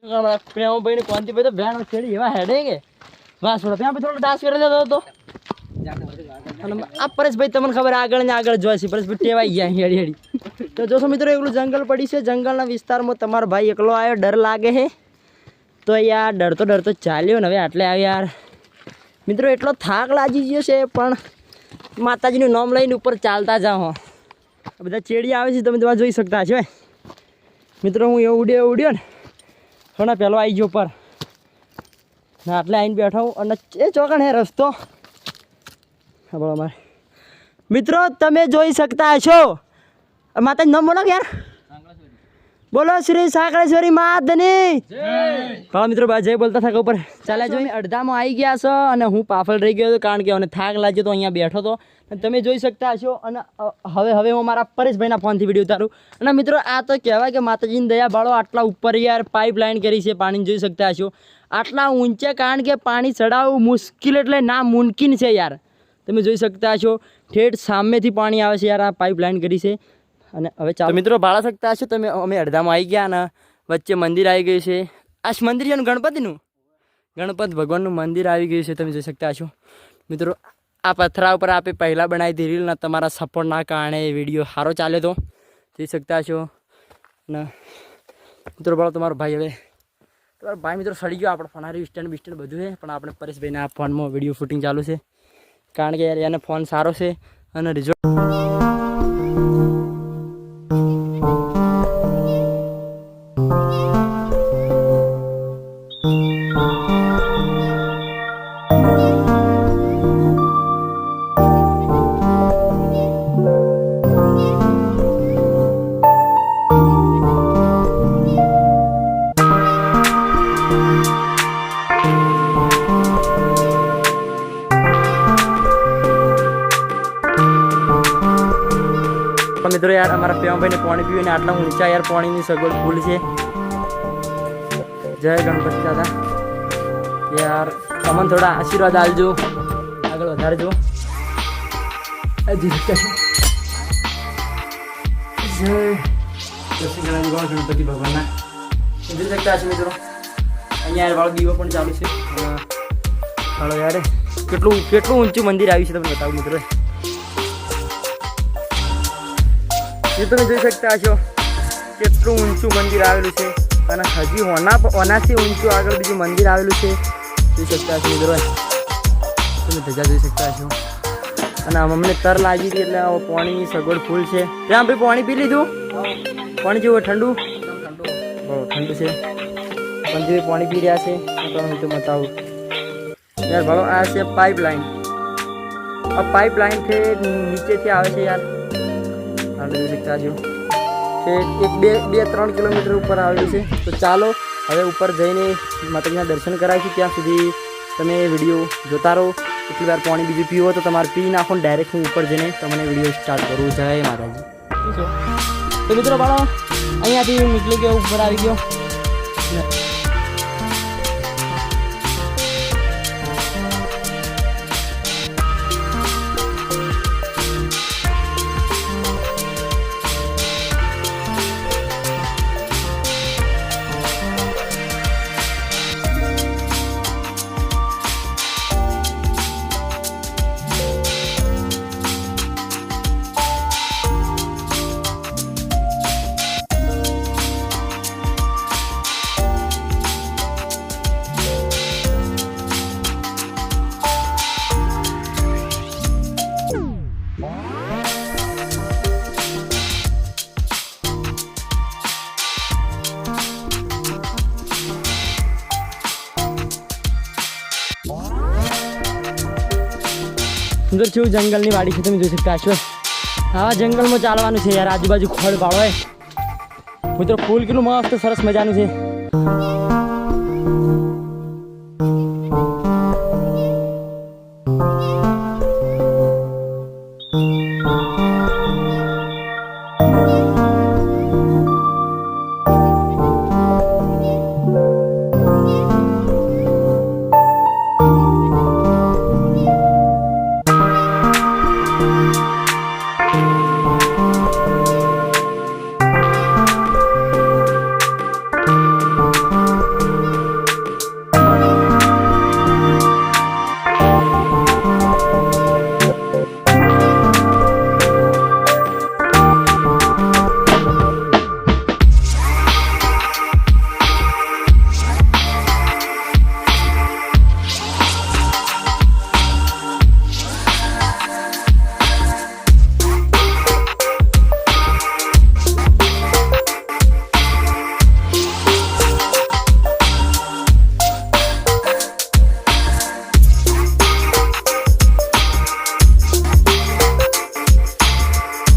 પ્રેમ ભાઈ ને કોંતી ભાઈ તો ભેણ છેડી એવા હેડે કે વાહ છોડો ત્યાં થોડો ડાન્સ કરી દેતો હતો આ પરેશભાઈ તમને ખબર આગળ ને આગળ જોઈ છે પરેશભાઈ ટેવાઈ ગયા હેડી હેડી તો જોશો મિત્રો એકલું જંગલ પડી છે જંગલના વિસ્તારમાં તમારો ભાઈ એકલો આવ્યો ડર લાગે છે તો યાર ડરતો ચાલ્યો ને હવે આટલે આવ્યો યાર મિત્રો એટલો થાક લાગી ગયો છે પણ માતાજીનું નામ લઈને ઉપર ચાલતા જાઓ બધા ચેડી આવે છે તમે જોઈ શકતા છો મિત્રો હું એવું ઉડ્યો ને થોડા પહેલો આવી ગયો પર ના આટલે આવીને બેઠો હું અને એ ચોકણ હે રસ્તો હા બોલો અમારે મિત્રો તમે જોઈ શકતા છો માતાજી નામ બોલો યાર બોલો શ્રી સાંકળેશ્વરી માતની હા મિત્રો જય બોલતા થાક ઉપર ચાલ્યા જો અડધામાં આવી ગયા છો અને હું પાફલ રહી ગયો હતો કારણ કે મને થાક લાગ્યો તો અહીંયા બેઠો હતો તમે જોઈ શકતા હશો અને હવે હું મારા પરેશભાઈના ફોનથી વિડીયો ઉતારું અને મિત્રો આ તો કહેવાય કે માતાજીની દયા બાળો આટલા ઉપર યાર પાઇપ લાઇન કરી છે પાણી જોઈ શકતા હશો આટલા ઊંચે કારણ કે પાણી ચડાવવું મુશ્કેલ એટલે ના મુમકિન છે યાર તમે જોઈ શકતા હશો ઠેઠ સામેથી પાણી આવે છે યાર આ પાઇપ લાઇન કરી છે અને હવે ચાલો મિત્રો ભાળા શકતા હશો તમે અમે અડધામાં આવી ગયા અને વચ્ચે મંદિર આવી ગયું છે આ મંદિર છે ગણપતિનું ગણપત ભગવાનનું મંદિર આવી ગયું છે તમે જોઈ શકતા હશો મિત્રો આ પથરા ઉપર આપણે પહેલાં બનાવી હતી રીલ ના તમારા સપોર્ટના કારણે વિડીયો સારો ચાલ્યો તો જોઈ શકતા છો અને મિત્રો બોલો તમારો ભાઈ હવે તમારો ભાઈ મિત્રો સડી ગયો આપણો ફોન હારી સ્ટેન્ડ બિસ્ટેન્ડ બધું છે પણ આપણે પરેશભાઈને આ ફોનમાં વિડીયો શૂટિંગ ચાલુ છે કારણ કે યાર એને ફોન સારો છે અને રિઝલ્ટ મિત્રો યાર અમારા પ્રેમભાઈને પાણી પીવું ને આટલા ઊંચા યાર પાણીની સગવડ ફૂલ છે જય ગણપતિ દાદા યાર તમને થોડા આશીર્વાદ આપજો આગળ વધારજો ગણપતિ ભગવાનના જોઈ શકતા હશે મિત્રો અહીંયા યાર વાળો દીવો પણ ચાલુ છે હાલો યાર કેટલું ઊંચું મંદિર આવ્યું છે તમને બતાવું મિત્રો એ તમે જોઈ શકતા છો કેટલું ઊંચું મંદિર આવેલું છે અને હજી ઓનાથી ઊંચું આગળ બીજું મંદિર આવેલું છે જોઈ શકતા છો મિત્રો તમે ધજા જોઈ શકતા છો અને અમને તર લાગી હતી એટલે પાણીની સગવડ ફૂલ છે ત્યાં ભાઈ પાણી પી લીધું પાણી જેવું ઠંડુ બહુ ઠંડુ છે પણ જે પાણી પી રહ્યા છે હું તો બતાવું યાર ભાડો આ છે પાઇપ લાઇન આ પાઇપ લાઇનથી નીચેથી આવે છે યાર જોઈ શકતા છો કે 2-3 કિલોમીટર ઉપર આવેલું છે તો ચાલો હવે ઉપર જઈને માતાજીના દર્શન કરાવીશું ત્યાં સુધી તમે વિડીયો જોતા રહો એટલી વાર પાણી બીજું પીવો તો તમારે પી નાખો ને ડાયરેક્ટ હું ઉપર જઈને તમને વિડીયો સ્ટાર્ટ કરું જય માતાજી તો મિત્રો બાળો અહીંયાથી નીકળી ગયો ઉપર આવી ગયો સુંદર છે જંગલની વાડી છે તમે જોઈ શકતા છો આવા જંગલમાં ચાલવાનું છે યાર આજુબાજુ ખડ ભાળો હોય મિત્રો ફૂલ કેટલું મસ્ત સરસ મજાનું છે